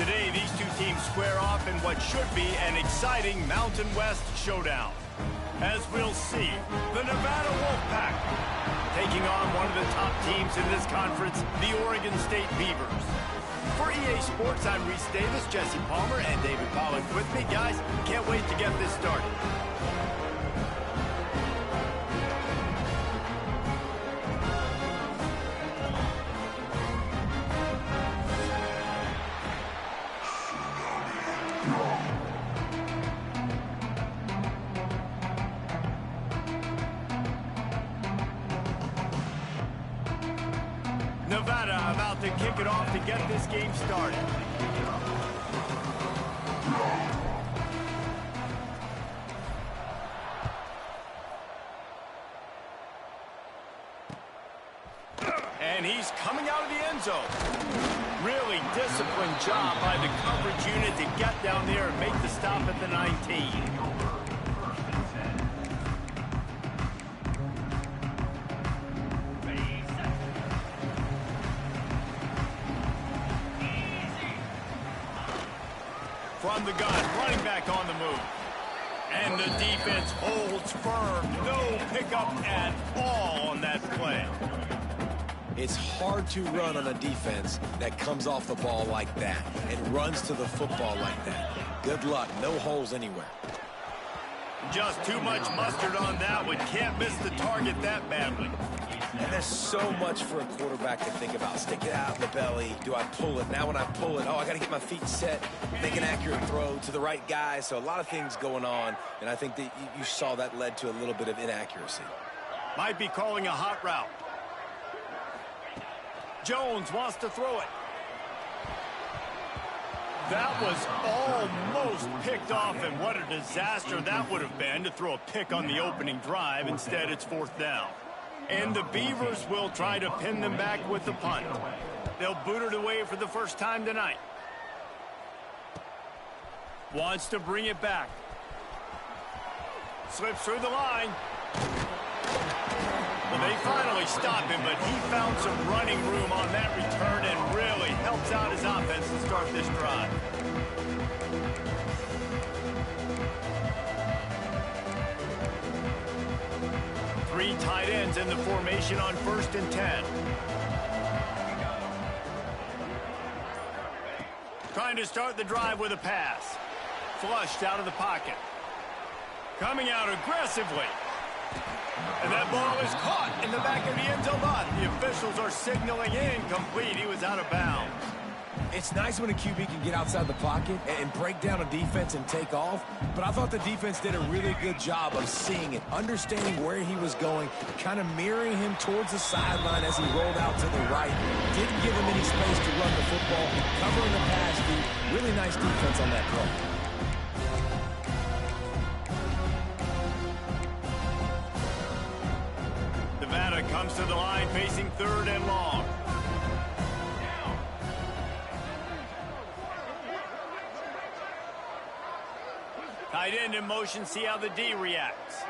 Today, these two teams square off in what should be an exciting Mountain West showdown. As we'll see, the Nevada Wolfpack taking on one of the top teams in this conference, the Oregon State Beavers. For EA Sports, I'm Reese Davis, Jesse Palmer, and David Pollack with me. Guys, can't wait to get this started. Nevada about to kick it off to get this game started. And he's coming out of the end zone. Really disciplined job by the coverage unit to get down there and make the stop at the 19. From the gun, running back on the move. And the defense holds firm. No pickup at all on that play. It's hard to run on a defense that comes off the ball like that and runs to the football like that. Good luck. No holes anywhere. Just too much mustard on that one. Can't miss the target that badly. And there's so much for a quarterback to think about. Stick it out in the belly. Do I pull it? Now when I pull it, I got to get my feet set, make an accurate throw to the right guy. So a lot of things going on, and I think that you saw that led to a little bit of inaccuracy. Might be calling a hot route. Jones wants to throw it. That was almost picked off, and what a disaster that would have been to throw a pick on the opening drive. Instead, it's 4th down. And the Beavers will try to pin them back with the punt. They'll boot it away for the first time tonight. Wants to bring it back. Slips through the line. Well, they finally stop him, but he found some running room on that return and really helps out his offense to start this drive. Three tight ends in the formation on 1st and 10. Trying to start the drive with a pass. Flushed out of the pocket. Coming out aggressively. And that ball is caught in the back of the end zone. The officials are signaling incomplete. He was out of bounds. It's nice when a QB can get outside the pocket and break down a defense and take off, but I thought the defense did a really good job of seeing it, understanding where he was going, kind of mirroring him towards the sideline as he rolled out to the right. Didn't give him any space to run the football, covering the pass deep. Really nice defense on that play. Nevada comes to the line facing 3rd and long. Tight end in motion, see how the D reacts.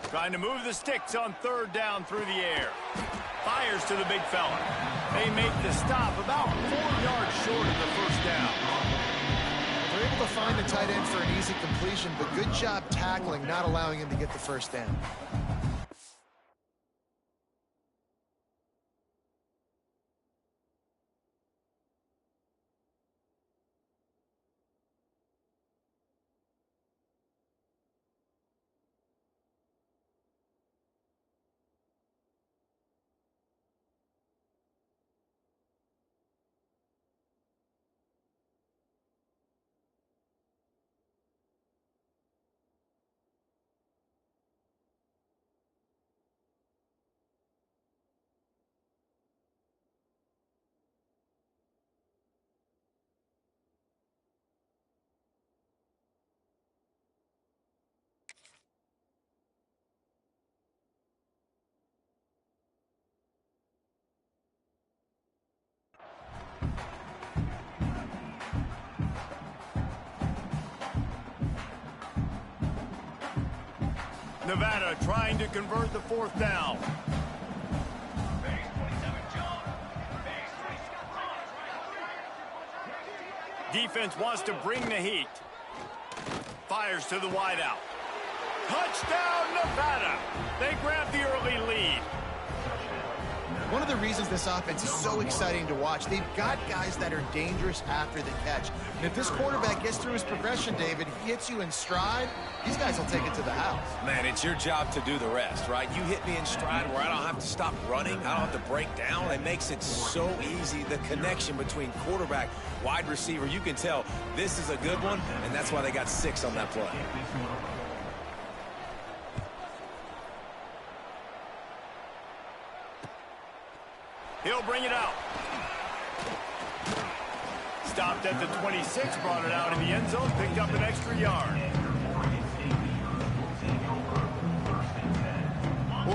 Trying to move the sticks on 3rd down through the air. Fires to the big fella. They make the stop about 4 yards short of the 1st down. They're able to find the tight end for an easy completion, but good job tackling, not allowing him to get the 1st down. Nevada trying to convert the 4th down. Defense wants to bring the heat. Fires to the wideout. Touchdown, Nevada! They grab the early lead. One of the reasons this offense is so exciting to watch, they've got guys that are dangerous after the catch. And if this quarterback gets through his progression, David, he hits you in stride, these guys will take it to the house. Man, it's your job to do the rest, right? You hit me in stride where I don't have to stop running. I don't have to break down. It makes it so easy. The connection between quarterback, wide receiver, you can tell this is a good one, and that's why they got 6 on that play. He'll bring it out. Stopped at the 26, brought it out in the end zone, picked up an extra yard.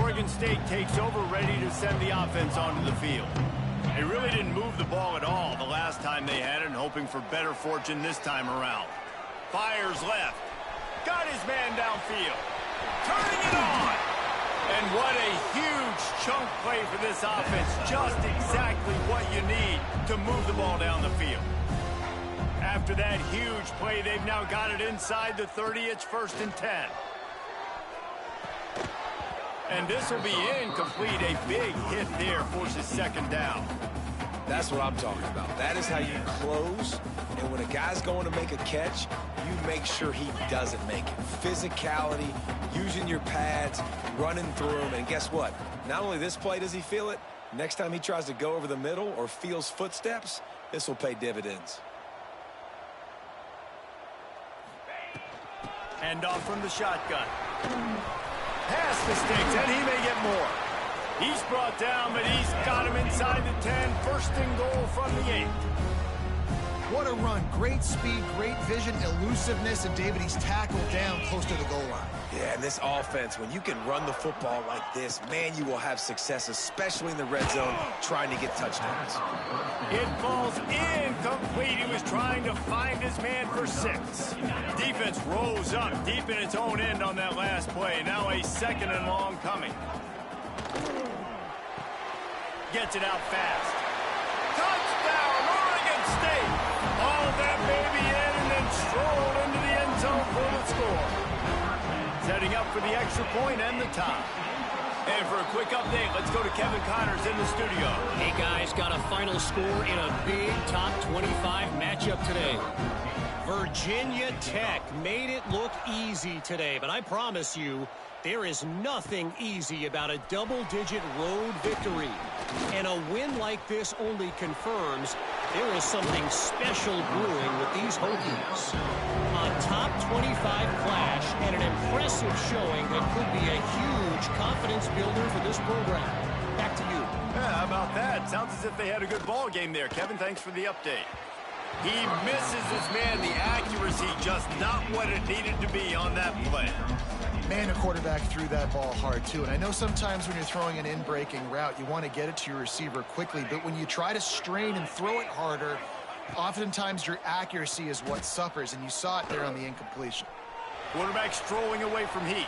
Oregon State takes over, ready to send the offense onto the field. They really didn't move the ball at all the last time they had it, and hoping for better fortune this time around. Fires left. Got his man downfield. Turning it on. And what a huge chunk play for this offense. Just exactly what you need to move the ball down the field. After that huge play, they've now got it inside the 30. It's 1st and 10. And this will be incomplete. A big hit there forces 2nd down. That's what I'm talking about. That is how you close. And when a guy's going to make a catch, you make sure he doesn't make it. Physicality, using your pads, running through him. And guess what? Not only this play does he feel it, next time he tries to go over the middle or feels footsteps, this will pay dividends. Hand off from the shotgun. Pass mistakes, and he may get more. He's brought down, but he's got him inside the 10. 1st and goal from the 8. What a run. Great speed, great vision, elusiveness, and David, he's tackled down close to the goal line. Yeah, and this offense, when you can run the football like this, man, you will have success, especially in the red zone, trying to get touchdowns. It falls incomplete. He was trying to find his man for 6. Defense rose up deep in its own end on that last play. Now a 2nd and long coming. Gets it out fast. Touchdown, Oregon State! Hauled that baby in and then strolled into the end zone for the score. Setting up for the extra point and the tie. And for a quick update, let's go to Kevin Connors in the studio. Hey guys, got a final score in a big top 25 matchup today. Virginia Tech made it look easy today, but I promise you, there is nothing easy about a double-digit road victory. And a win like this only confirms there is something special brewing with these Hokies. A top 25 clash and an impressive showing that could be a huge confidence builder for this program. Back to you. Yeah, how about that? Sounds as if they had a good ball game there. Kevin, thanks for the update. He misses his man. The accuracy just not what it needed to be on that play. Man, a quarterback threw that ball hard, too. And I know sometimes when you're throwing an in-breaking route, you want to get it to your receiver quickly. But when you try to strain and throw it harder, oftentimes your accuracy is what suffers. And you saw it there on the incompletion. Quarterback strolling away from heat.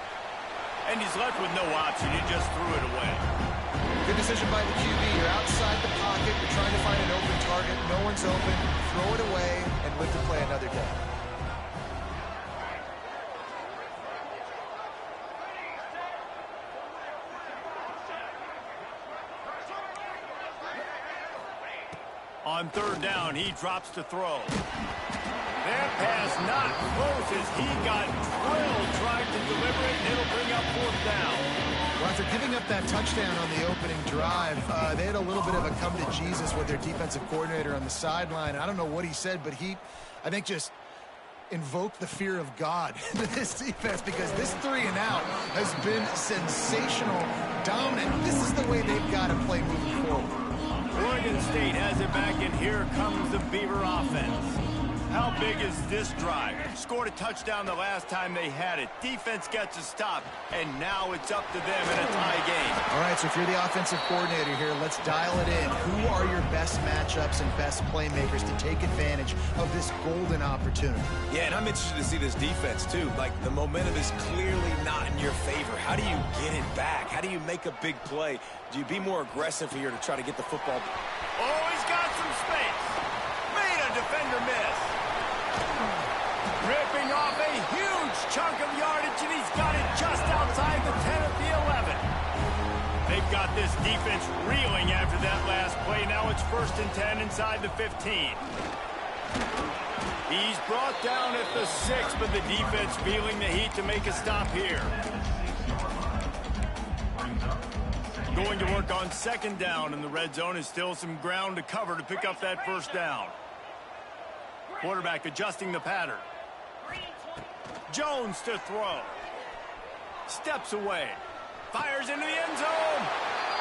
And he's left with no option. He just threw it away. Good decision by the QB. You're outside the pocket. You're trying to find an open target. No one's open. Throw it away and live to play another day. On 3rd down, he drops to throw. That pass not close as he got drilled trying to deliver it, and it'll bring up 4th down. Well, after giving up that touchdown on the opening drive, they had a little bit of a come to Jesus with their defensive coordinator on the sideline. I don't know what he said, but he, I think, just invoked the fear of God into this defense, because this 3-and-out has been sensational, dominant. This is the way they've got to play moving forward. Oregon State has it back, and here comes the Beaver offense. How big is this drive? Scored a touchdown the last time they had it. Defense gets a stop, and now it's up to them in a tie game. All right, so if you're the offensive coordinator here, let's dial it in. Who are your best matchups and best playmakers to take advantage of this golden opportunity? Yeah, and I'm interested to see this defense, too. Like, the momentum is clearly not in your favor. How do you get it back? How do you make a big play? Do you be more aggressive here to try to get the football? Oh, he's got some space. Made a defender miss. chunk of yardage, and he's got it just outside the 10 at the 11. They've got this defense reeling after that last play. Now it's 1st and 10 inside the 15. He's brought down at the 6, but the defense feeling the heat to make a stop here. Going to work on 2nd down, and the red zone is still some ground to cover to pick up that 1st down. Quarterback adjusting the pattern. Jones to throw. Steps away. Fires into the end zone.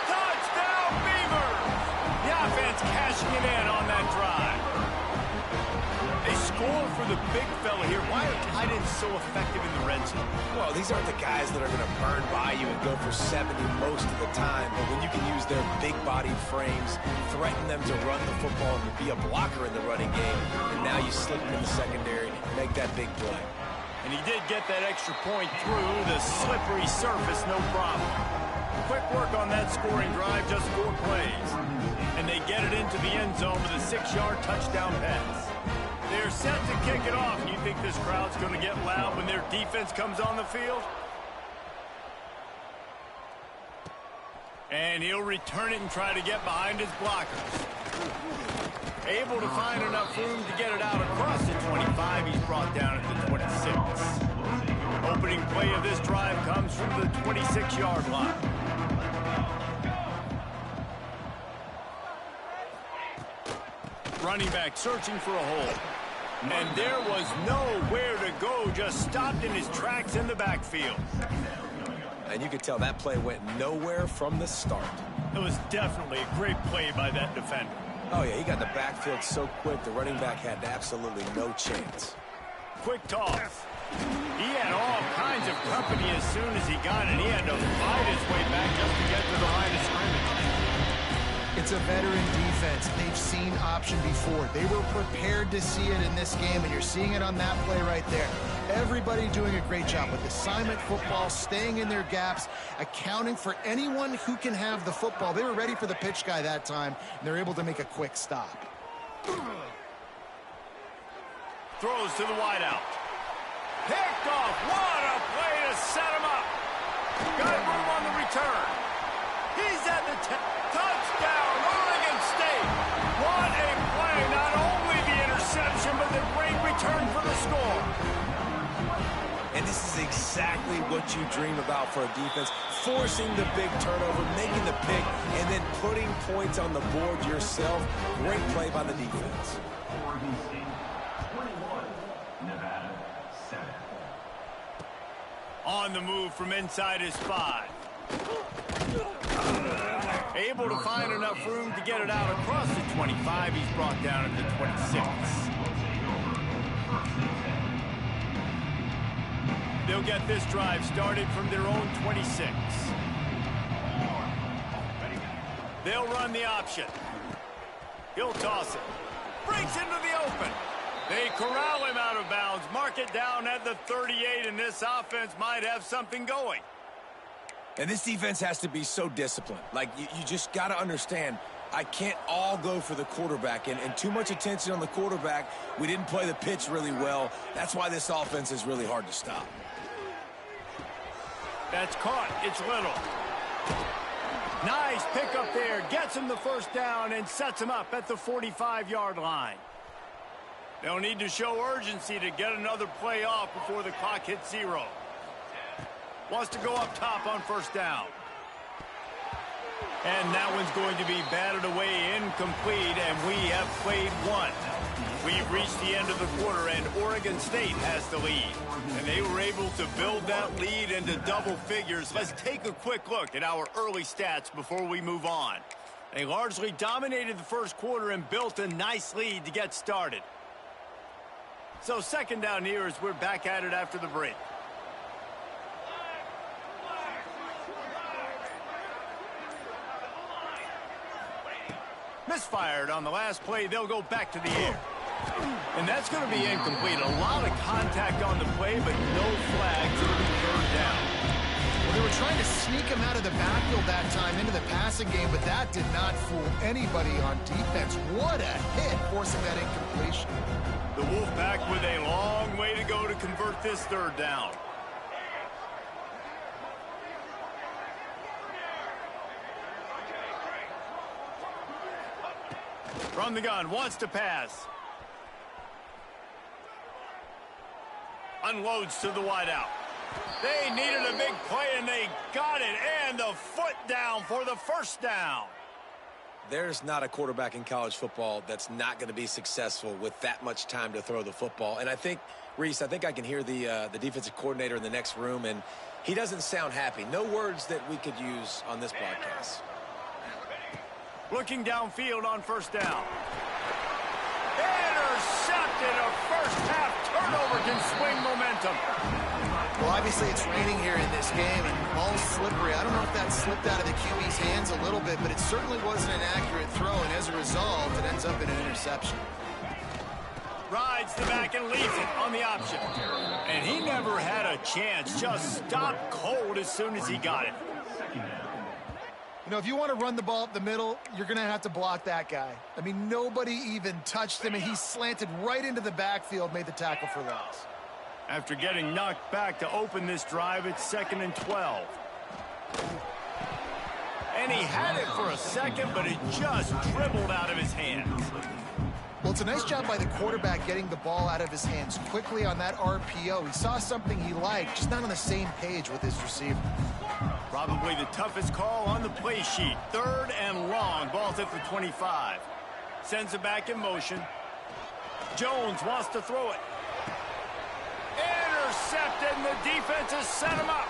Touchdown, Beavers! The offense cashing it in on that drive. They score for the big fella here. Why are tight ends so effective in the red zone? Well, these aren't the guys that are going to burn by you and go for 70 most of the time. But when you can use their big-bodied frames, threaten them to run the football and be a blocker in the running game, and now you slip them in the secondary, make that big play. And he did get that extra point through the slippery surface, no problem. Quick work on that scoring drive, just 4 plays. And they get it into the end zone with a 6-yard touchdown pass. They're set to kick it off. You think this crowd's going to get loud when their defense comes on the field? And he'll return it and try to get behind his blockers. Able to find enough room to get it out across the 25. He's brought down at the 26. Opening play of this drive comes from the 26-yard line. Running back searching for a hole. And there was nowhere to go, just stopped in his tracks in the backfield. And you could tell that play went nowhere from the start. It was definitely a great play by that defender. Oh, yeah, he got the backfield so quick, the running back had absolutely no chance. Quick toss. He had all kinds of company as soon as he got it. He had to fight his way back just to get to the line of scrimmage. It's a veteran defense. They've seen option before. They were prepared to see it in this game, and you're seeing it on that play right there. Everybody doing a great job with assignment football, staying in their gaps, accounting for anyone who can have the football. They were ready for the pitch guy that time, and they're able to make a quick stop. Throws to the wideout. Picked off. What a play to set him up. Got room on the return. He's at the 10. Touchdown, Oregon State. What a play. Not only the interception, but the great return for the score. And this is exactly what you dream about for a defense. Forcing the big turnover, making the pick, and then putting points on the board yourself. Great play by the defense. Oregon State 21, Nevada 7. On the move from inside his 5. Able to find enough room to get it out across the 25. He's brought down at the 26. They'll get this drive started from their own 26. They'll run the option. He'll toss it. Breaks into the open. They corral him out of bounds. Mark it down at the 38, and this offense might have something going. And this defense has to be so disciplined. Like, you just got to understand, I can't all go for the quarterback. And too much attention on the quarterback. We didn't play the pitch really well. That's why this offense is really hard to stop. That's caught. It's Little. Nice pickup there. Gets him the 1st down and sets him up at the 45-yard line. They'll need to show urgency to get another play off before the clock hits 0. Wants to go up top on 1st down. And that one's going to be batted away incomplete, and we have played 1. We've reached the end of the quarter, and Oregon State has the lead. And they were able to build that lead into double figures. Let's take a quick look at our early stats before we move on. They largely dominated the 1st quarter and built a nice lead to get started. So 2nd down here as we're back at it after the break. Misfired on the last play. They'll go back to the air. And that's going to be incomplete. A lot of contact on the play, but no flags. It'll be third down. Well, they were trying to sneak him out of the backfield that time into the passing game, but that did not fool anybody on defense. What a hit, forcing that incompletion. The Wolfpack with a long way to go to convert this third down. From the gun, wants to pass. Unloads to the wideout. They needed a big play, and they got it. And the foot down for the first down. There's not a quarterback in college football that's not going to be successful with that much time to throw the football. And I think, Reese, I think I can hear the defensive coordinator in the next room, and he doesn't sound happy. No words that we could use on this broadcast. Looking downfield on first down. Intercepted. A first-half turnover can swing momentum. Well, obviously it's raining here in this game, and the ball's slippery. I don't know if that slipped out of the QB's hands a little bit, but it certainly wasn't an accurate throw, and as a result, it ends up in an interception. Rides the back and leaves it on the option. And he never had a chance. Just stopped cold as soon as he got it. You know, if you want to run the ball up the middle, you're going to have to block that guy. I mean, nobody even touched him, and he slanted right into the backfield, made the tackle for loss. After getting knocked back to open this drive, it's 2nd and 12. And he had it for a second, but it just dribbled out of his hands. Well, it's a nice job by the quarterback getting the ball out of his hands quickly on that RPO. He saw something he liked, just not on the same page with his receiver. Probably the toughest call on the play sheet. 3rd and long. Ball's at the 25. Sends it back in motion. Jones wants to throw it. Intercepted, and the defense has set him up.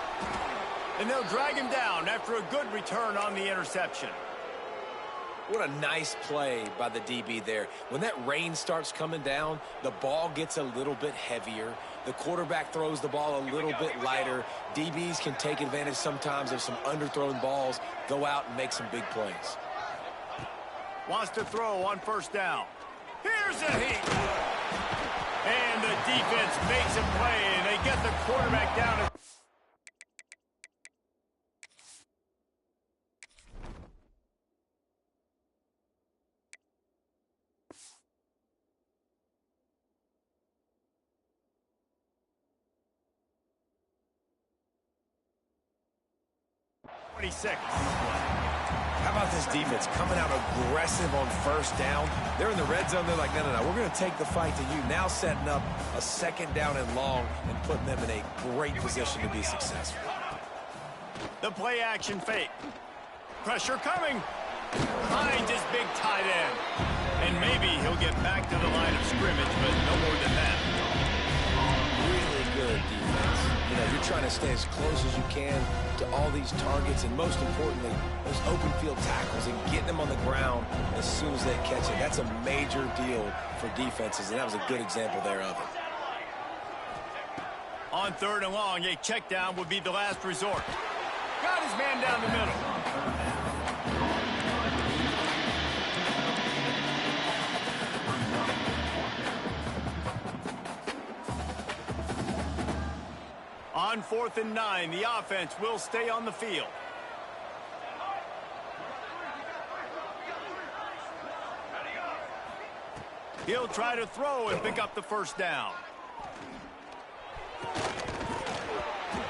And they'll drag him down after a good return on the interception. What a nice play by the DB there. When that rain starts coming down, the ball gets a little bit heavier. The quarterback throws the ball a little bit lighter. DBs can take advantage sometimes of some underthrown balls, go out and make some big plays. Wants to throw on first down. Here's a heat. And the defense makes a play, and they get the quarterback down. How about this defense coming out aggressive on first down? They're in the red zone. They're like, no, we're going to take the fight to you. Now setting up a 2nd down and long and putting them in a great position to be successful. The play action fake. Pressure coming. Behind his big tight end. And maybe he'll get back to the line of scrimmage, but no more than that. Really good defense. You know, you're trying to stay as close as you can to all these targets, and most importantly, those open field tackles and getting them on the ground as soon as they catch it. That's a major deal for defenses, and that was a good example there of it. On 3rd and long, a check down would be the last resort. Got his man down the middle. On 4th and 9, the offense will stay on the field. He'll try to throw and pick up the first down.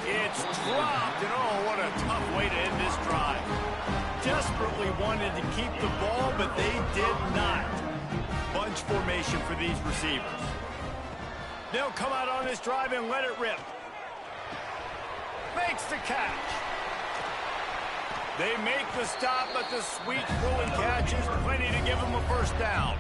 It's dropped, and oh, what a tough way to end this drive. Desperately wanted to keep the ball, but they did not. Bunch formation for these receivers. They'll come out on this drive and let it rip. Makes the catch. They make the stop, but the sweet throw and catch is plenty to give them a first down.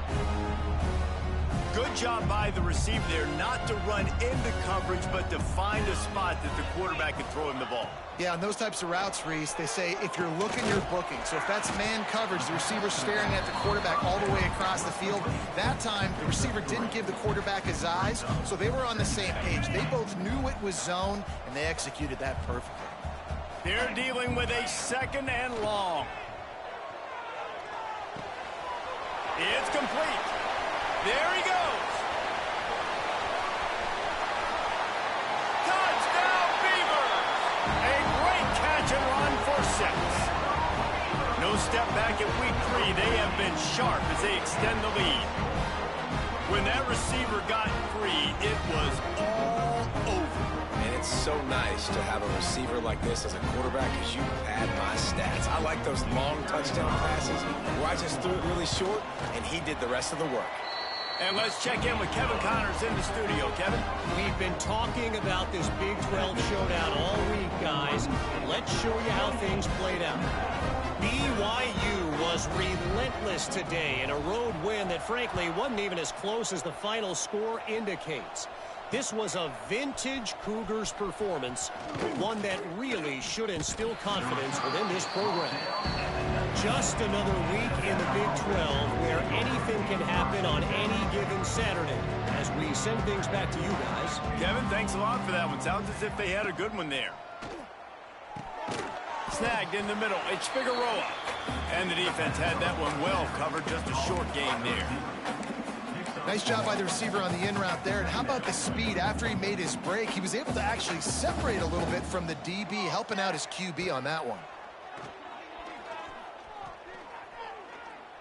Good job by the receiver there not to run into coverage, but to find a spot that the quarterback can throw him the ball. Yeah, on those types of routes, Reese, they say if you're looking, you're booking. So if that's man coverage, the receiver's staring at the quarterback all the way across the field. That time, the receiver didn't give the quarterback his eyes, so they were on the same page. They both knew it was zone, and they executed that perfectly. They're dealing with a 2nd and long. It's complete. There he goes. Touchdown, Beavers! A great catch. No step back in week 3. They have been sharp as they extend the lead. When that receiver got free, it was all over. And it's so nice to have a receiver like this as a quarterback because you pad my stats. I like those long touchdown passes where I just threw it really short and he did the rest of the work. And let's check in with Kevin Connors in the studio. Kevin? We've been talking about this Big 12 showdown all week, guys. Let's show you how things played out. BYU was relentless today in a road win that, frankly, wasn't even as close as the final score indicates. This was a vintage Cougars performance, one that really should instill confidence within this program. Just another week in the Big 12 where anything can happen on any given Saturday. As we send things back to you guys. Kevin, thanks a lot for that one. Sounds as if they had a good one there. Snagged in the middle. It's Figueroa. And the defense had that one well covered. Just a short game there. Nice job by the receiver on the in route there. And how about the speed? After he made his break, he was able to actually separate a little bit from the DB, helping out his QB on that one.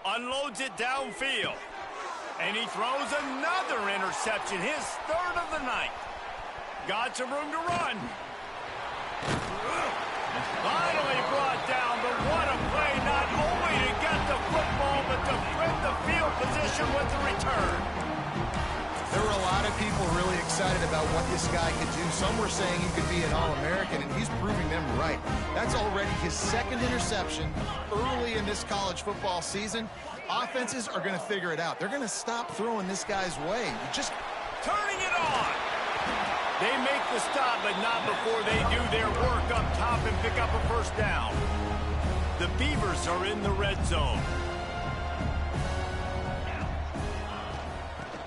Unloads it downfield. And he throws another interception, his third of the night. Got some room to run. Finally brought down, but what a play, not only to get the football, but to flip the field position with the return. There were a lot of people really excited about what this guy could do. Some were saying he could be an All-American, and he's proving them right. That's already his second interception early in this college football season. Offenses are going to figure it out. They're going to stop throwing this guy's way. Just turning it on. They make the stop, but not before they do their work up top and pick up a first down. The Beavers are in the red zone.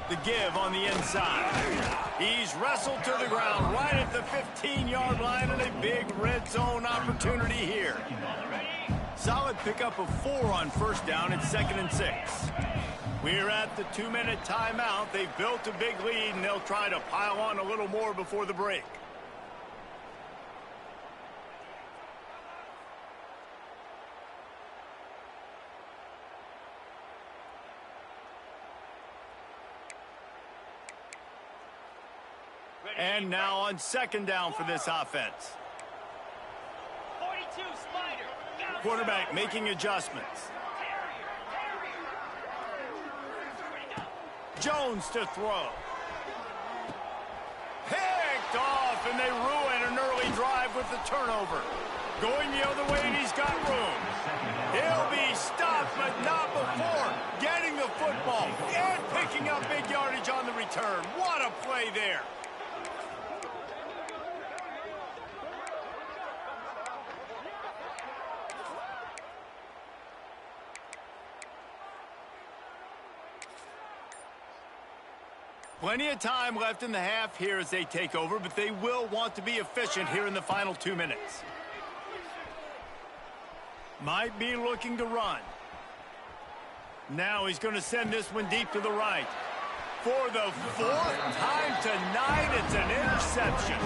The give on the inside. He's wrestled to the ground right at the 15-yard line, and a big red zone opportunity here. Solid pickup of 4 on first down and 2nd and 6. We're at the 2-minute timeout. They've built a big lead, and they'll try to pile on a little more before the break. And now on 2nd down for this offense. 42 Spider. Quarterback making adjustments. Jones to throw. Picked off, and they ruin an early drive with the turnover. Going the other way, and he's got room. He'll be stopped, but not before getting the football and picking up big yardage on the return. What a play there. Plenty of time left in the half here as they take over, but they will want to be efficient here in the final 2 minutes. Might be looking to run. Now he's going to send this one deep to the right. For the 4th time tonight, it's an interception.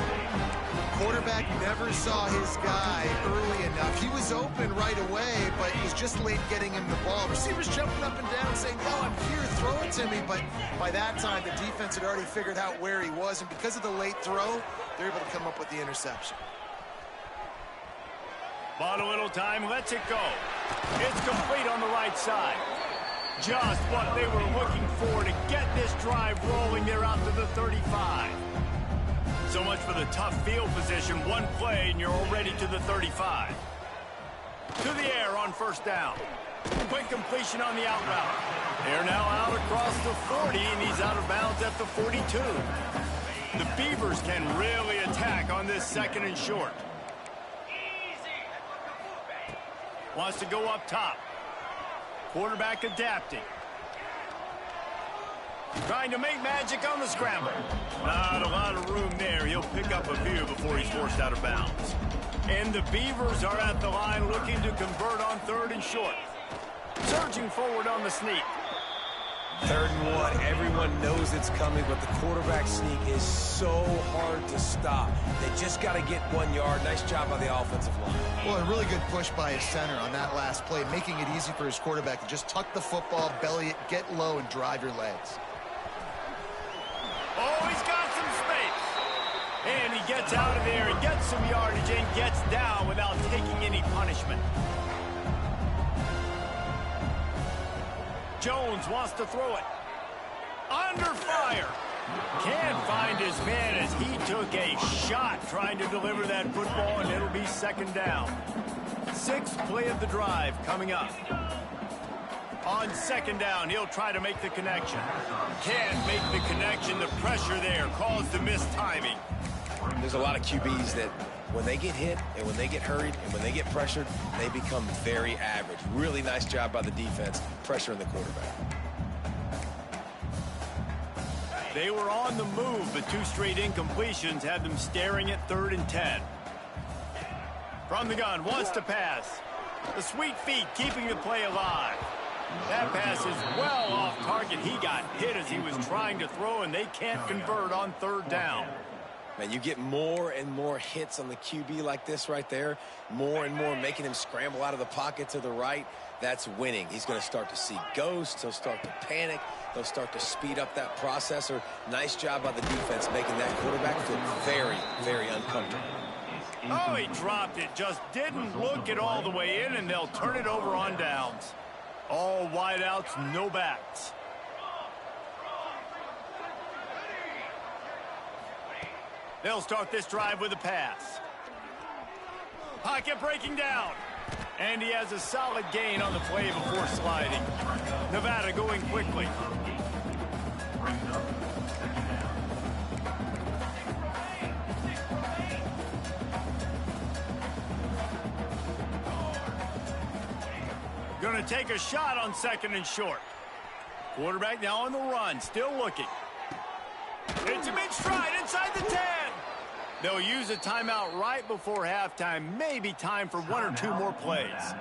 quarterback never saw his guy early enough. He was open right away, but it was just late getting him the ball. Receivers jumping up and down saying, "No, I'm here, throw it to me." But by that time, the defense had already figured out where he was, and because of the late throw, they're able to come up with the interception. Bought a little time, lets it go. It's complete on the right side. Just what they were looking for to get this drive rolling there out to the 35. So much for the tough field position. One play, and you're already to the 35. To the air on first down. Quick completion on the out route. They're now out across the 40, and he's out of bounds at the 42. The Beavers can really attack on this second and short. Wants to go up top. Quarterback adapting. Trying to make magic on the scramble. Not a lot of room there. He'll pick up a few before he's forced out of bounds. And the Beavers are at the line looking to convert on third and short. Surging forward on the sneak. 3rd and 1, everyone knows it's coming, but the quarterback sneak is so hard to stop. They just got to get 1 yard. Nice job by the offensive line. Well, a really good push by his center on that last play, making it easy for his quarterback to just tuck the football, belly it, get low, and drive your legs. Oh, he's got some space. And he gets out of there and gets some yardage and gets down without taking any punishment. Jones wants to throw it. Under fire. Can't find his man as he took a shot trying to deliver that football, and it'll be 2nd down. 6th play of the drive coming up. On 2nd down, he'll try to make the connection. Can't make the connection. The pressure there caused the missed timing. There's a lot of QBs that when they get hit and when they get hurried and when they get pressured, they become very average. Really nice job by the defense, pressuring the quarterback. They were on the move, but 2 straight incompletions had them staring at 3rd and 10. From the gun, wants to pass. The sweet feet keeping the play alive. That pass is well off target. He got hit as he was trying to throw, and they can't convert on 3rd down. Man, you get more and more hits on the QB like this right there, more and more making him scramble out of the pocket to the right. That's winning. He's going to start to see ghosts. He'll start to panic. They'll start to speed up that processor. Nice job by the defense making that quarterback feel very, very uncomfortable. Oh, he dropped it. Just didn't look it all the way in, and they'll turn it over on downs. All wideouts, no backs. They'll start this drive with a pass. Pocket breaking down. And he has a solid gain on the play before sliding. Nevada going quickly. Going to take a shot on 2nd and short. Quarterback now on the run, still looking. It's a big stride inside the 10. They'll use a timeout right before halftime. Maybe time for 1 or 2 more plays.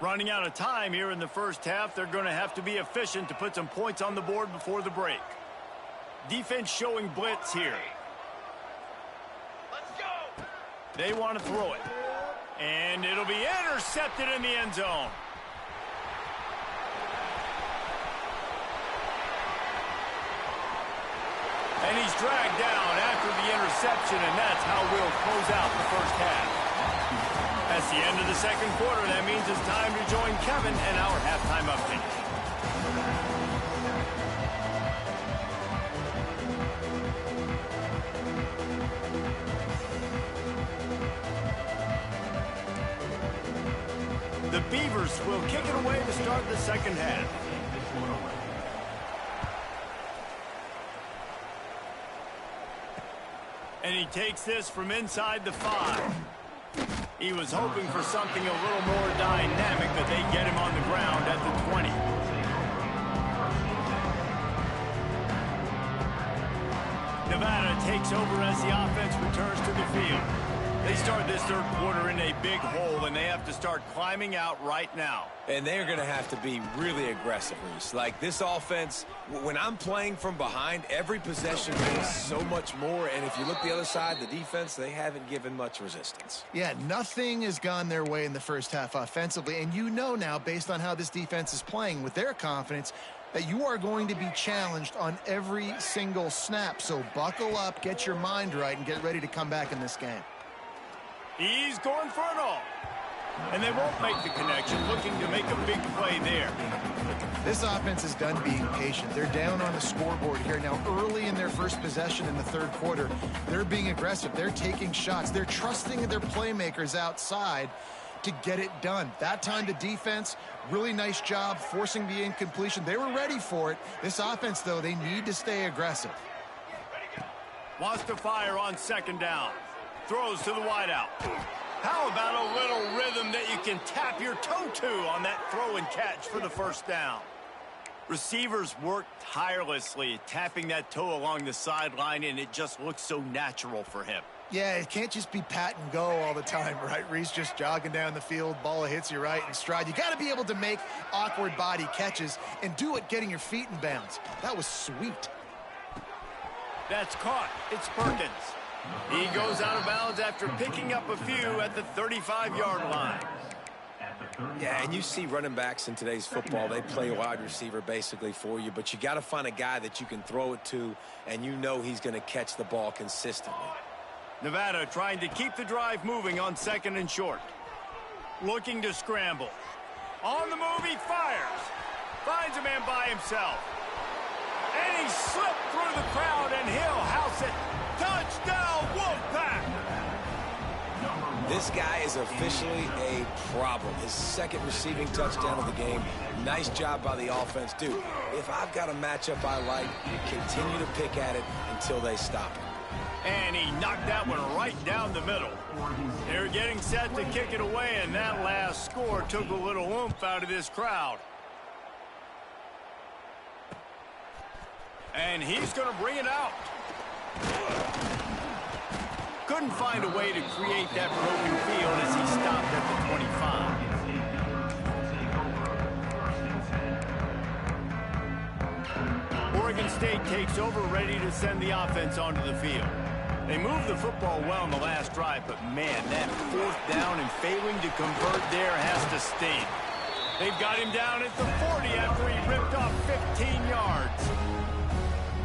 Running out of time here in the first half. They're going to have to be efficient to put some points on the board before the break. Defense showing blitz here. Let's go. They want to throw it. And it'll be intercepted in the end zone. And he's dragged down after the interception, and that's how we'll close out the first half. That's the end of the 2nd quarter. That means it's time to join Kevin and our halftime update. The Beavers will kick it away to start the 2nd half. And he takes this from inside the 5. He was hoping for something a little more dynamic, but they get him on the ground at the 20. Nevada takes over as the offense returns to the field. They start this 3rd quarter in a big hole, and they have to start climbing out right now. And they're going to have to be really aggressive, Reese. Like this offense, when I'm playing from behind, every possession means so much more. And if you look the other side, the defense, they haven't given much resistance. Yeah, nothing has gone their way in the first half offensively. And you know now, based on how this defense is playing with their confidence, that you are going to be challenged on every single snap. So buckle up, get your mind right, and get ready to come back in this game. He's going for it all. And they won't make the connection, looking to make a big play there. This offense is done being patient. They're down on the scoreboard here. Now, early in their first possession in the 3rd quarter, they're being aggressive. They're taking shots. They're trusting their playmakers outside to get it done. That time, the defense, really nice job forcing the incompletion. They were ready for it. This offense, though, they need to stay aggressive. Wants to fire on 2nd down. Throws to the wideout. How about a little rhythm that you can tap your toe to on that throw and catch for the 1st down? Receivers work tirelessly tapping that toe along the sideline, and it just looks so natural for him. Yeah, it can't just be pat and go all the time, right? Reese just jogging down the field, ball hits you right in stride. You got to be able to make awkward body catches and do it getting your feet in bounds. That was sweet. That's caught. It's Perkins. He goes out of bounds after picking up a few at the 35-yard line. Yeah, and you see running backs in today's football, they play wide receiver basically for you, but you got to find a guy that you can throw it to, and you know he's going to catch the ball consistently. Nevada trying to keep the drive moving on 2nd and short. Looking to scramble. On the move, he fires. Finds a man by himself. And he slipped through the crowd, and he'll house it. Touchdown, Wolfpack! This guy is officially a problem. His 2nd receiving touchdown of the game. Nice job by the offense. Dude, if I've got a matchup I like, continue to pick at it until they stop it. And he knocked that one right down the middle. They're getting set to kick it away, and that last score took a little oomph out of this crowd. And he's going to bring it out. Couldn't find a way to create that broken field as he stopped at the 25. Oregon State takes over, ready to send the offense onto the field. They moved the football well in the last drive, but man, that 4th down and failing to convert there has to sting. They've got him down at the 40 after he ripped off 15 yards.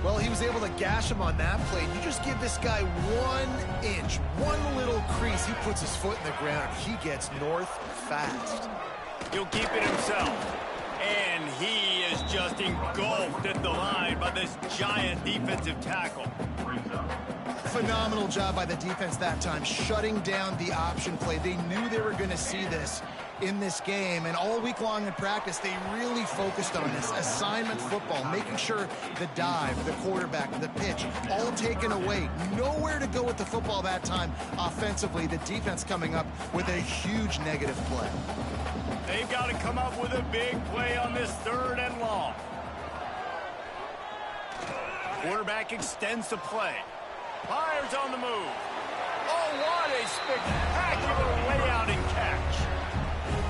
Well, he was able to gash him on that play. You just give this guy 1 inch, one little crease, he puts his foot in the ground. He gets north fast. He'll keep it himself. And he is just engulfed at the line by this giant defensive tackle. Phenomenal job by the defense that time, shutting down the option play. They knew they were going to see this in this game, and all week long in practice, they really focused on this assignment football, making sure the dive, the quarterback, the pitch, all taken away. Nowhere to go with the football that time offensively. The defense coming up with a huge negative play. They've got to come up with a big play on this 3rd and long. Quarterback extends the play. Fires on the move. Oh, what a spectacular layout and catch.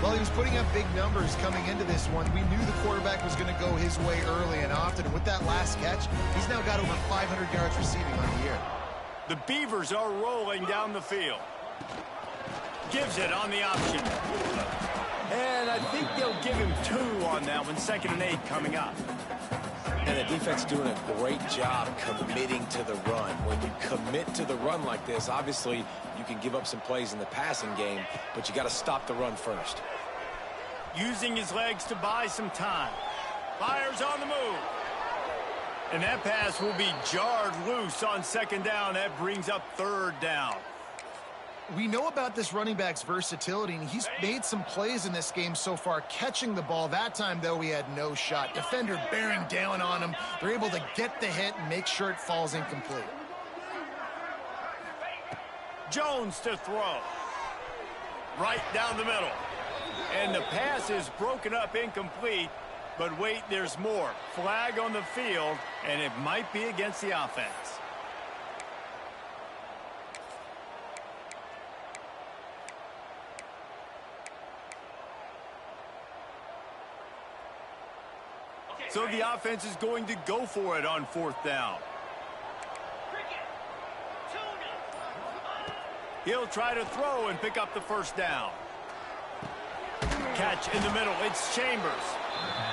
Well, he was putting up big numbers coming into this one. We knew the quarterback was going to go his way early and often. And with that last catch, he's now got over 500 yards receiving on the year. The Beavers are rolling down the field. Gives it on the option. And I think they'll give him 2 on that one. 2nd and 8 coming up. And the defense doing a great job committing to the run. When you commit to the run like this, obviously you can give up some plays in the passing game, but you got to stop the run first. Using his legs to buy some time. Fires on the move. And that pass will be jarred loose on 2nd down. That brings up 3rd down. We know about this running back's versatility, and he's made some plays in this game so far, catching the ball. That time, though, he had no shot. Defender bearing down on him. They're able to get the hit and make sure it falls incomplete. Jones to throw. Right down the middle. And the pass is broken up incomplete. But wait, there's more. Flag on the field, and it might be against the offense. So the offense is going to go for it on 4th down. He'll try to throw and pick up the 1st down. Catch in the middle. It's Chambers.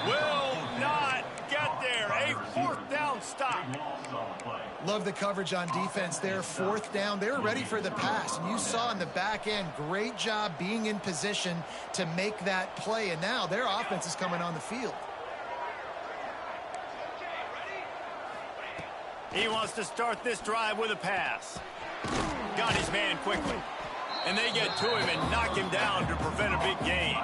Will not get there. A 4th down stop. Love the coverage on defense there. 4th down. They were ready for the pass. And you saw in the back end, great job being in position to make that play. And now their offense is coming on the field. He wants to start this drive with a pass. Got his man quickly. And they get to him and knock him down to prevent a big gain.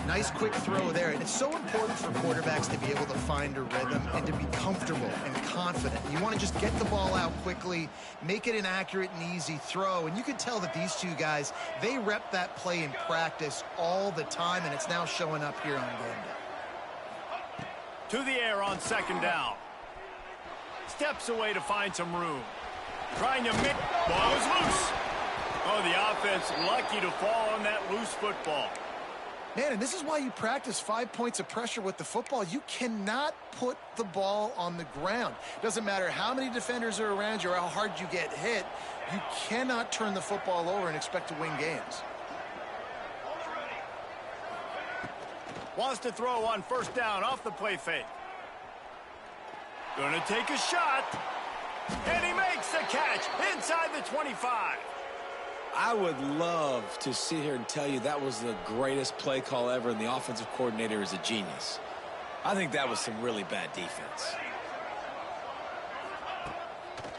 Nice quick throw there. And it's so important for quarterbacks to be able to find a rhythm and to be comfortable and confident. You want to just get the ball out quickly, make it an accurate and easy throw. And you can tell that these two guys, they rep that play in practice all the time, and it's now showing up here on game day. To the air on 2nd down. Steps away to find some room. Trying to make... Ball is loose. Oh, the offense lucky to fall on that loose football. Man, and this is why you practice 5 points of pressure with the football. You cannot put the ball on the ground. Doesn't matter how many defenders are around you or how hard you get hit. You cannot turn the football over and expect to win games. Wants to throw on first down off the play fake. Gonna take a shot. And he makes the catch inside the 25. I would love to sit here and tell you that was the greatest play call ever, and the offensive coordinator is a genius. I think that was some really bad defense.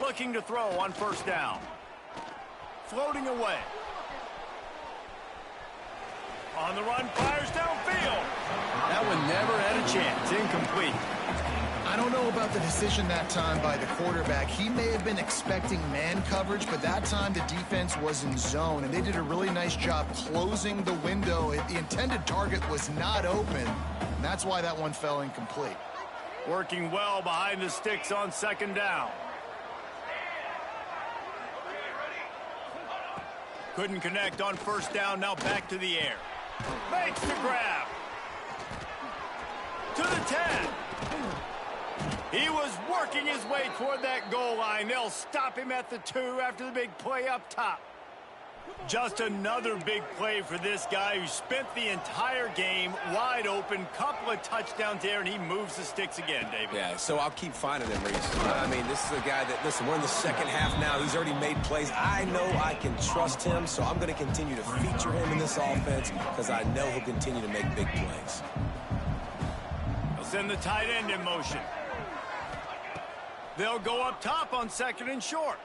Looking to throw on first down. Floating away. On the run, fires downfield. That one never had a chance. Incomplete. I don't know about the decision that time by the quarterback. He may have been expecting man coverage, but that time the defense was in zone, and they did a really nice job closing the window. The intended target was not open, and that's why that one fell incomplete. Working well behind the sticks on second down. Couldn't connect on first down, now back to the air. Makes the grab. To the 10. He was working his way toward that goal line. They'll stop him at the 2 after the big play up top. Just another big play for this guy who spent the entire game wide open. Couple of touchdowns there, and he moves the sticks again, David. Yeah, so I'll keep finding him, Reese. I mean, this is a guy that, listen, we're in the second half now. He's already made plays. I know I can trust him, so I'm going to continue to feature him in this offense because I know he'll continue to make big plays. They'll send the tight end in motion. They'll go up top on second and short.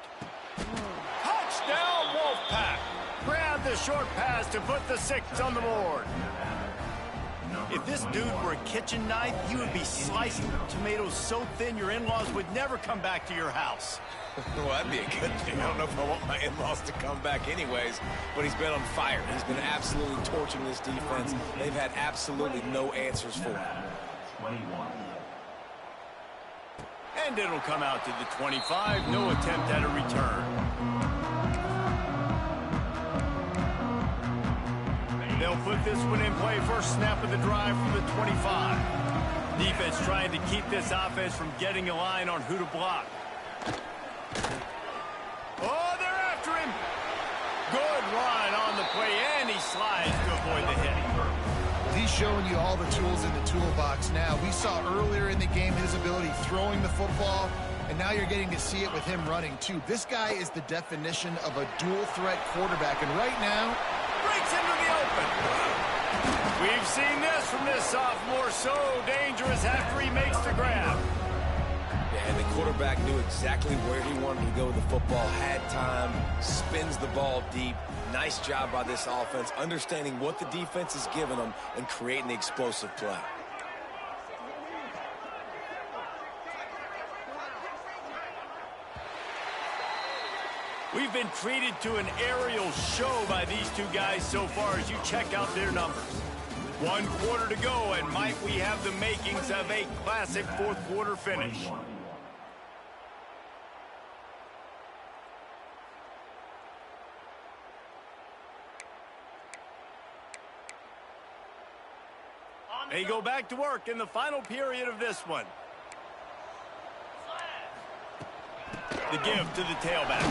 Touchdown, Wolfpack. Grab the short pass to put the 6 on the board. If this dude were a kitchen knife, he would be slicing tomatoes so thin your in-laws would never come back to your house. Well, that'd be a good thing. I don't know if I want my in-laws to come back anyways, but he's been on fire. He's been absolutely torching this defense. They've had absolutely no answers for him. 21. And it'll come out to the 25. No attempt at a return. They'll put this one in play. First snap of the drive from the 25. Defense trying to keep this offense from getting a line on who to block. Oh, they're after him. Good run on the play, and he slides to avoid the hit. He's showing you all the tools in the toolbox now. We saw earlier in the game his ability throwing the football, and now you're getting to see it with him running too. This guy is the definition of a dual-threat quarterback, and right now, breaks into the open. We've seen this from this sophomore, so dangerous after he makes the grab. Yeah, and the quarterback knew exactly where he wanted to go with the football, had time, spins the ball deep. Nice job by this offense, understanding what the defense is giving them and creating the explosive play. We've been treated to an aerial show by these two guys so far as you check out their numbers. 1 quarter to go, and might we have the makings of a classic fourth quarter finish. They go back to work in the final period of this one. The give to the tailback.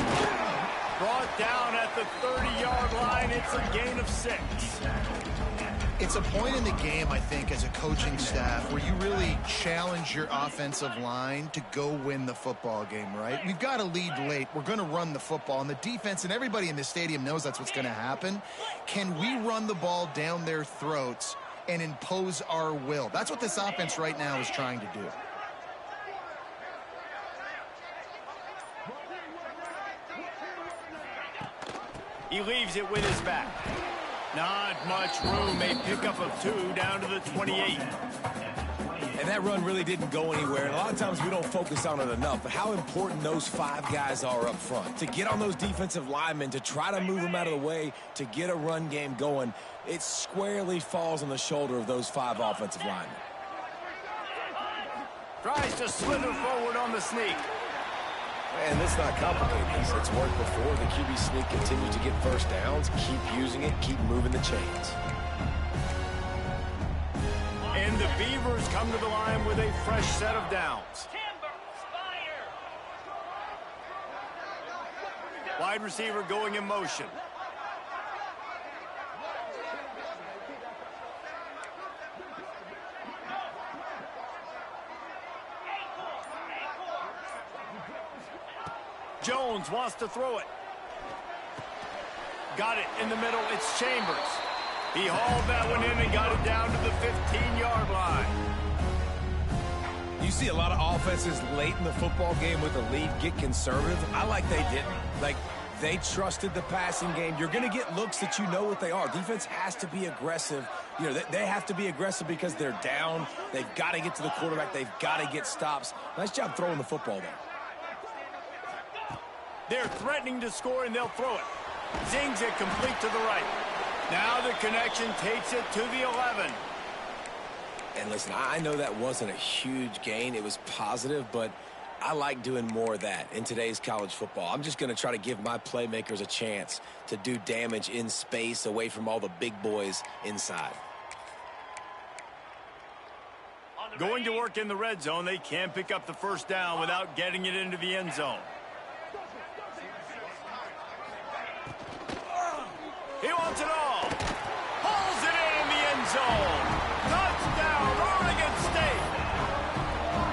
Brought down at the 30-yard line. It's a gain of 6. it's a point in the game, I think, as a coaching staff where you really challenge your offensive line to go win the football game, right? We've got to lead late. We're going to run the football. And the defense and everybody in the stadium knows that's what's going to happen. Can we run the ball down their throats and impose our will? That's what this offense right now is trying to do. He leaves it with his back. Not much room. A pickup of 2 down to the 28. And that run really didn't go anywhere. And a lot of times we don't focus on it enough. But how important those 5 guys are up front. To get on those defensive linemen, to try to move them out of the way, to get a run game going, it squarely falls on the shoulder of those 5 offensive linemen. Tries to slither forward on the sneak. And let's not complicate this. It's worked before. The QB sneak continues to get first downs. Keep using it. Keep moving the chains. And the Beavers come to the line with a fresh set of downs. Wide receiver going in motion. Jones wants to throw it. Got it in the middle. It's Chambers. He hauled that one in and got it down to the 15-yard line. You see a lot of offenses late in the football game with a lead get conservative. I like they didn't. Like, they trusted the passing game. You're going to get looks that you know what they are. Defense has to be aggressive. You know, they have to be aggressive because they're down. They've got to get to the quarterback. They've got to get stops. Nice job throwing the football there. They're threatening to score, and they'll throw it. Zings it complete to the right. Now the connection takes it to the 11. And listen, I know that wasn't a huge gain. It was positive, but I like doing more of that in today's college football. I'm just going to try to give my playmakers a chance to do damage in space away from all the big boys inside. Going to work in the red zone. They can't pick up the first down without getting it into the end zone. He wants it all. Pulls it in the end zone. Touchdown, Oregon State.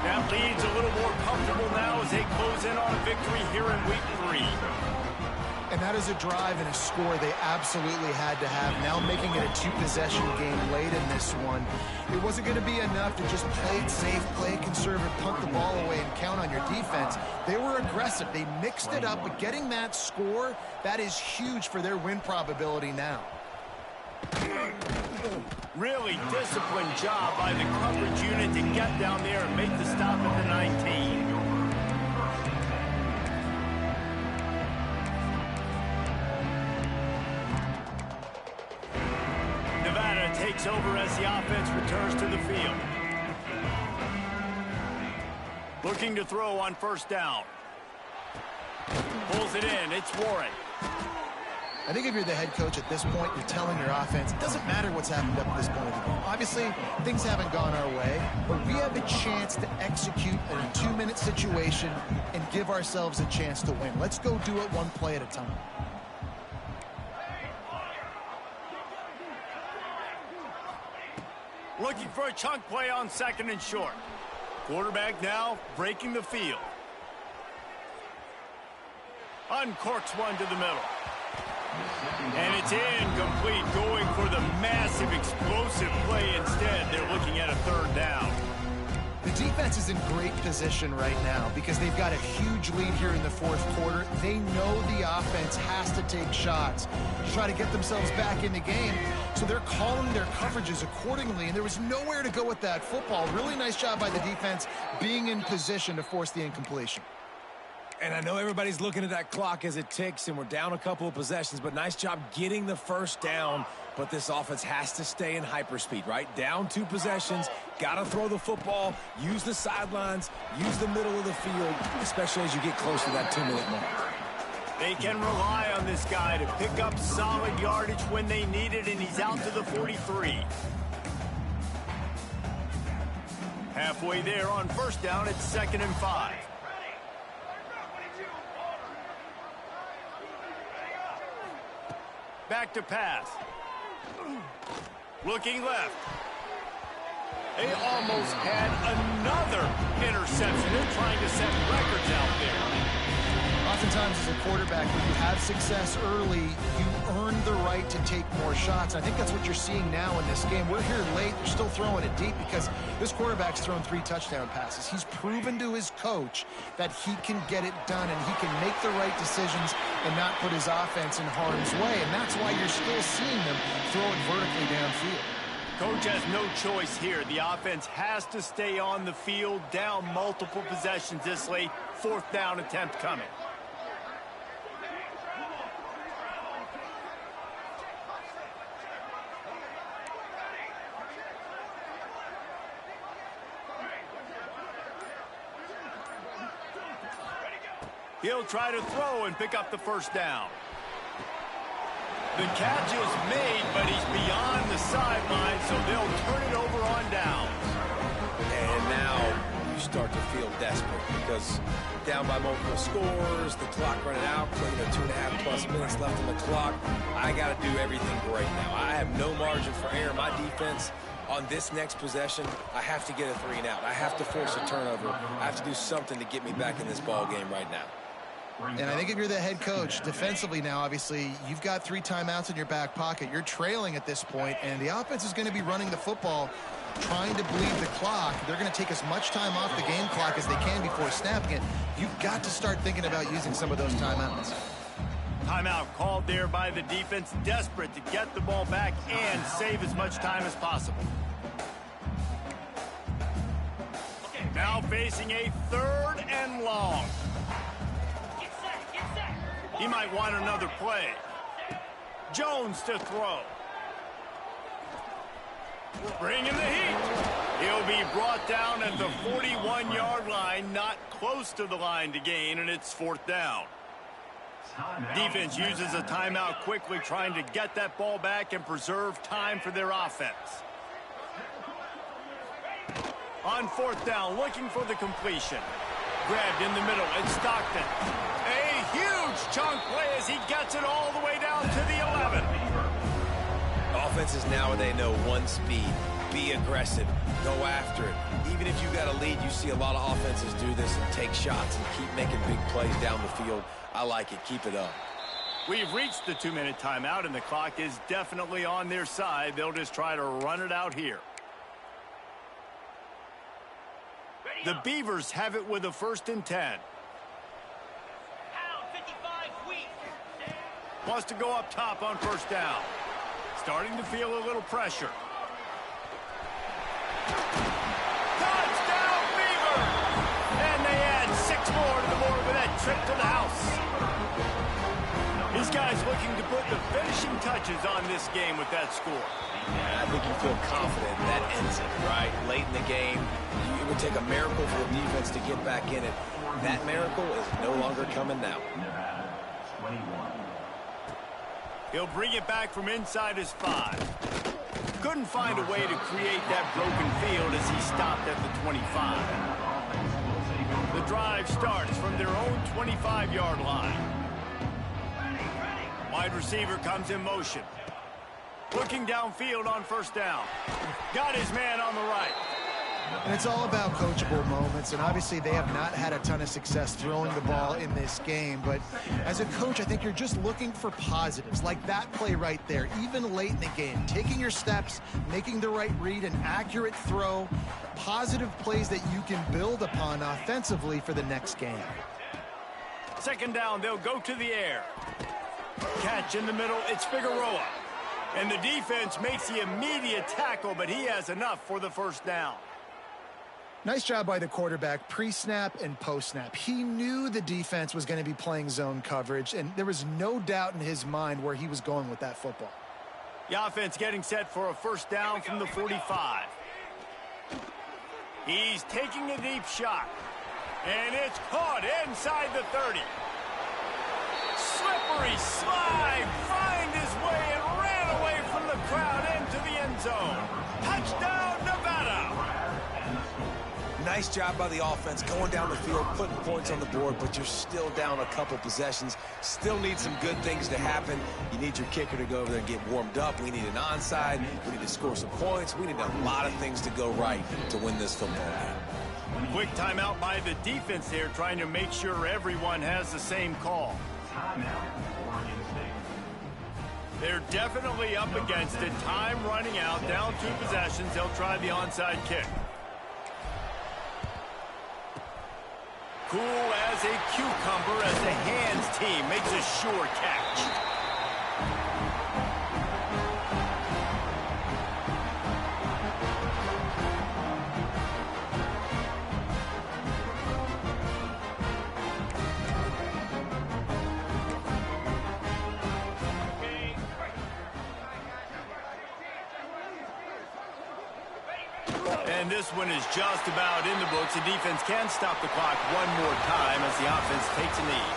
That lead's a little more comfortable now as they close in on a victory here in week 3. And that is a drive and a score they absolutely had to have. Now making it a 2-possession game late in this one. It wasn't going to be enough to just play it safe, play it conservative, punt the ball away, and count on your defense. They were aggressive. They mixed it up, but getting that score, that is huge for their win probability now. Really disciplined job by the coverage unit to get down there and make the stop at the 19. Nevada takes over as the offense returns to the field. Looking to throw on first down. Pulls it in. It's Warren. I think if you're the head coach at this point, you're telling your offense, it doesn't matter what's happened up to this point of the game. Obviously, things haven't gone our way, but we have a chance to execute in a 2-minute situation and give ourselves a chance to win. Let's go do it one play at a time. Looking for a chunk play on second and short. Quarterback now breaking the field. Uncorks one to the middle. And it's incomplete, going for the massive explosive play instead. They're looking at a third down. The defense is in great position right now because they've got a huge lead here in the fourth quarter. They know the offense has to take shots to try to get themselves back in the game. So they're calling their coverages accordingly, and there was nowhere to go with that football. Really nice job by the defense being in position to force the incompletion. And I know everybody's looking at that clock as it ticks, and we're down a couple of possessions, but nice job getting the first down. But this offense has to stay in hyperspeed, right? Down 2 possessions, got to throw the football, use the sidelines, use the middle of the field, especially as you get close to that 2-minute mark. They can rely on this guy to pick up solid yardage when they need it, and he's out to the 43. Halfway there on first down, it's 2nd and 5. Back to pass. Looking left. They almost had another interception. They're trying to set records out there. Oftentimes as a quarterback, when you have success early, you earn the right to take more shots. I think that's what you're seeing now in this game. We're here late. They're still throwing it deep because this quarterback's thrown 3 touchdown passes. He's proven to his coach that he can get it done and he can make the right decisions and not put his offense in harm's way. And that's why you're still seeing them throw it vertically downfield. Coach has no choice here. The offense has to stay on the field, down multiple possessions this late. 4th down attempt coming. He'll try to throw and pick up the first down. The catch is made, but he's beyond the sideline, so they'll turn it over on downs. And now you start to feel desperate because down by multiple scores, the clock running out, 2.5+ minutes left on the clock. I got to do everything great now. I have no margin for error. My defense on this next possession, I have to get a 3-and-out. I have to force a turnover. I have to do something to get me back in this ball game right now. And I think if you're the head coach, defensively now, obviously, you've got 3 timeouts in your back pocket. You're trailing at this point, and the offense is going to be running the football, trying to bleed the clock. They're going to take as much time off the game clock as they can before snapping it. You've got to start thinking about using some of those timeouts. Timeout called there by the defense, desperate to get the ball back and save as much time as possible. Now facing a 3rd and long. He might want another play. Jones to throw. Bringing the heat. He'll be brought down at the 41-yard line, not close to the line to gain, and it's 4th down. Defense uses a timeout quickly, trying to get that ball back and preserve time for their offense. On 4th down, looking for the completion. Grabbed in the middle, it's Stockton. A huge chunk play as he gets it all the way down to the 11. Offenses now, they know one speed. Be aggressive. Go after it. Even if you got a lead, you see a lot of offenses do this and take shots and keep making big plays down the field. I like it. Keep it up. We've reached the 2-minute timeout, and the clock is definitely on their side. They'll just try to run it out here. The Beavers have it with a 1st and 10. Wants to go up top on 1st down. Starting to feel a little pressure. Touchdown, Beavers! And they add 6 more to the board with that trip to the house. These guys looking to put the finishing touches on this game with that score. I think you feel confident that ends it, right? Late in the game, it would take a miracle for the defense to get back in it. That miracle is no longer coming now. Nevada, 21. He'll bring it back from inside his 5. Couldn't find a way to create that broken field as he stopped at the 25. The drive starts from their own 25-yard line. Wide receiver comes in motion. Looking downfield on 1st down. Got his man on the right. And it's all about coachable moments, and obviously they have not had a ton of success throwing the ball in this game, but as a coach, I think you're just looking for positives, like that play right there, even late in the game, taking your steps, making the right read, an accurate throw, positive plays that you can build upon offensively for the next game. 2nd down, they'll go to the air. Catch in the middle, it's Figueroa. And the defense makes the immediate tackle, but he has enough for the 1st down. Nice job by the quarterback, pre-snap and post-snap. He knew the defense was going to be playing zone coverage, and there was no doubt in his mind where he was going with that football. The offense getting set for a 1st down from the 45. He's taking a deep shot, and it's caught inside the 30. Slippery slide, find his way and ran away from the crowd into the end zone. Touchdown, Nevada! Nice job by the offense going down the field, putting points on the board, but you're still down a couple possessions. Still need some good things to happen. You need your kicker to go over there and get warmed up. We need an onside. We need to score some points. We need a lot of things to go right to win this football game. Quick timeout by the defense there, trying to make sure everyone has the same call. Oregon State. They're definitely up against it. Time running out, down 2 possessions. They'll try the onside kick. Cool as a cucumber as the hands team makes a sure catch. And this one is just about in the books. The defense can stop the clock one more time as the offense takes a knee.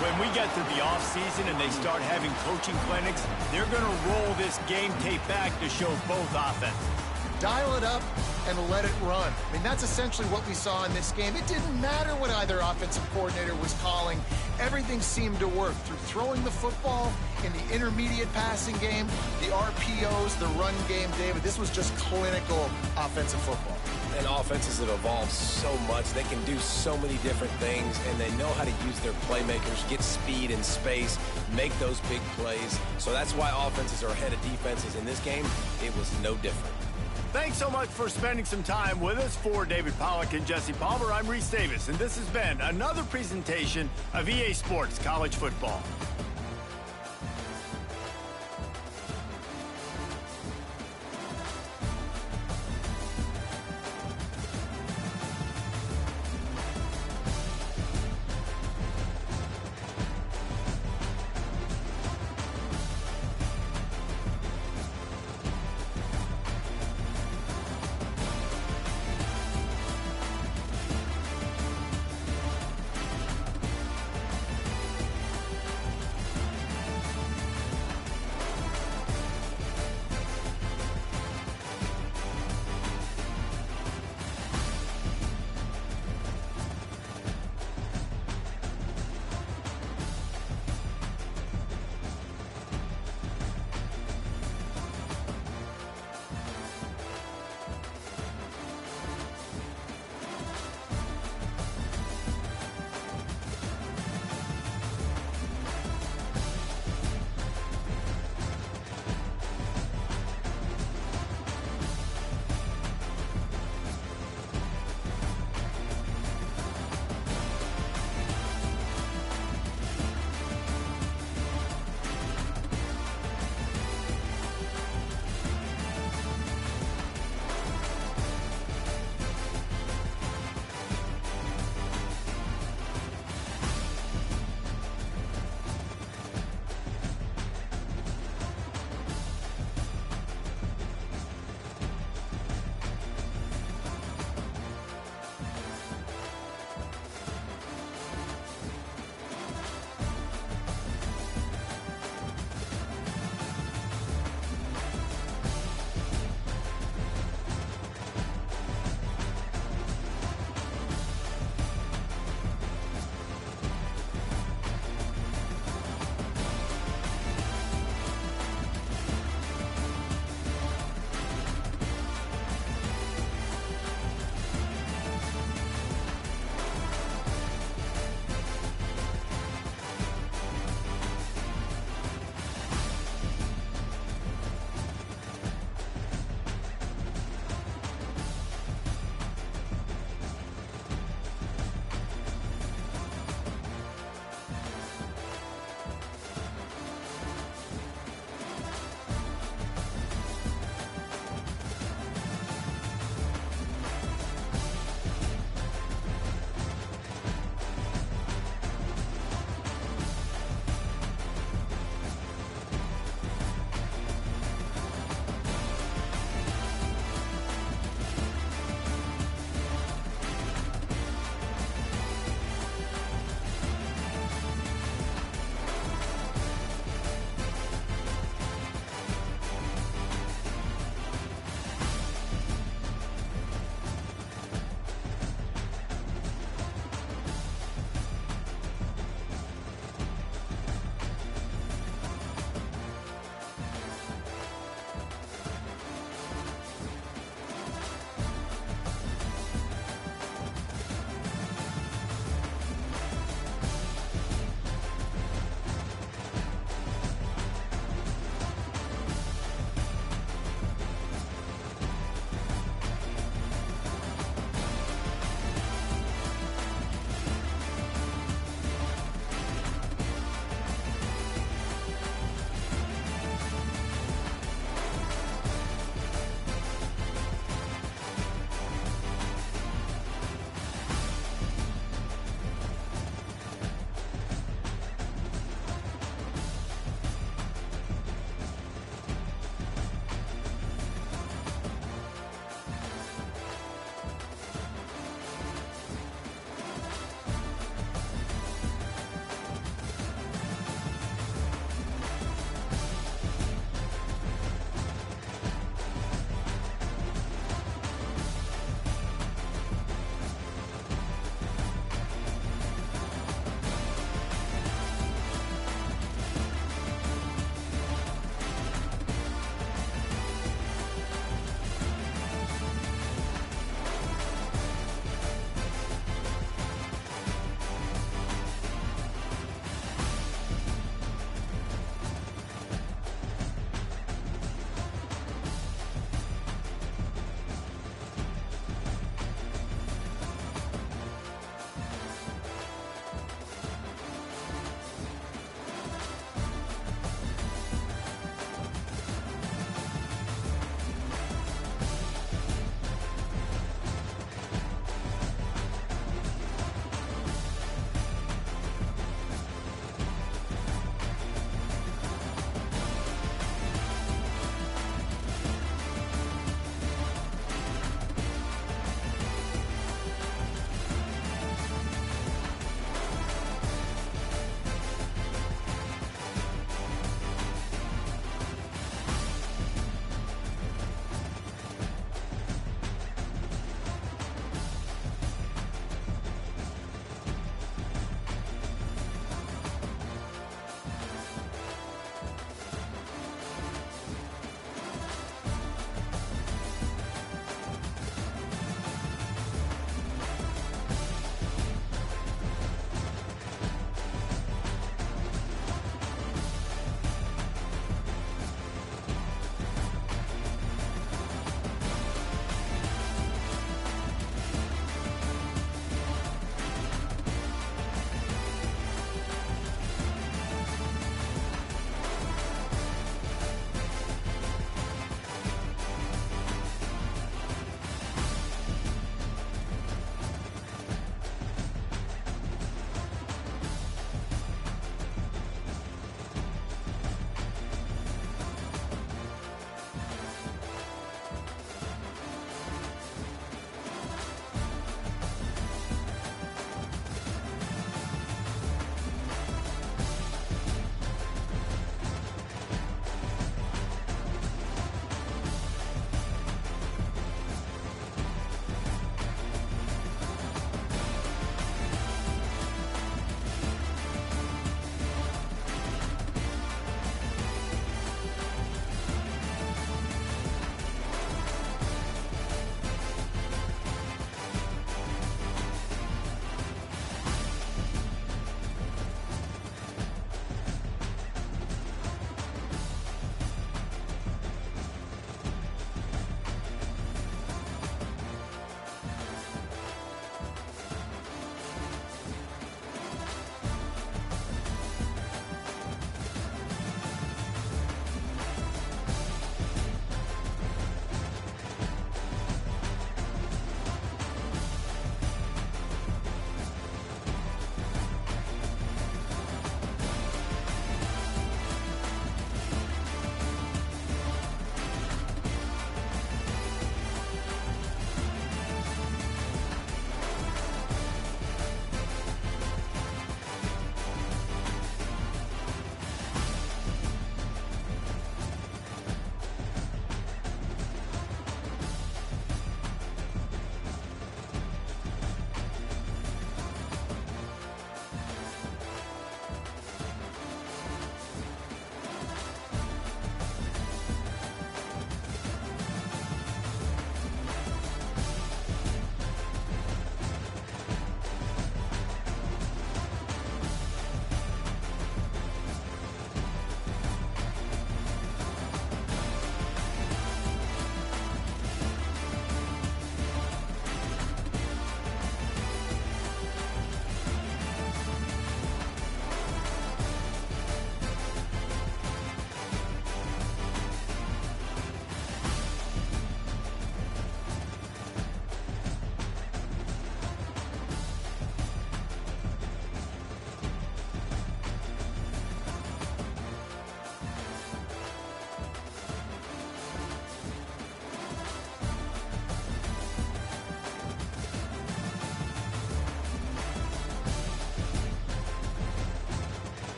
When we get to the offseason and they start having coaching clinics, they're going to roll this game tape back to show both offenses. Dial it up and let it run. I mean, that's essentially what we saw in this game. It didn't matter what either offensive coordinator was calling. Everything seemed to work through throwing the football in the intermediate passing game, the RPOs, the run game, David. This was just clinical offensive football. And offenses have evolved so much. They can do so many different things, and they know how to use their playmakers, get speed and space, make those big plays. So that's why offenses are ahead of defenses. In this game, it was no different. Thanks so much for spending some time with us. For David Pollack and Jesse Palmer, I'm Reese Davis, and this has been another presentation of EA Sports College Football.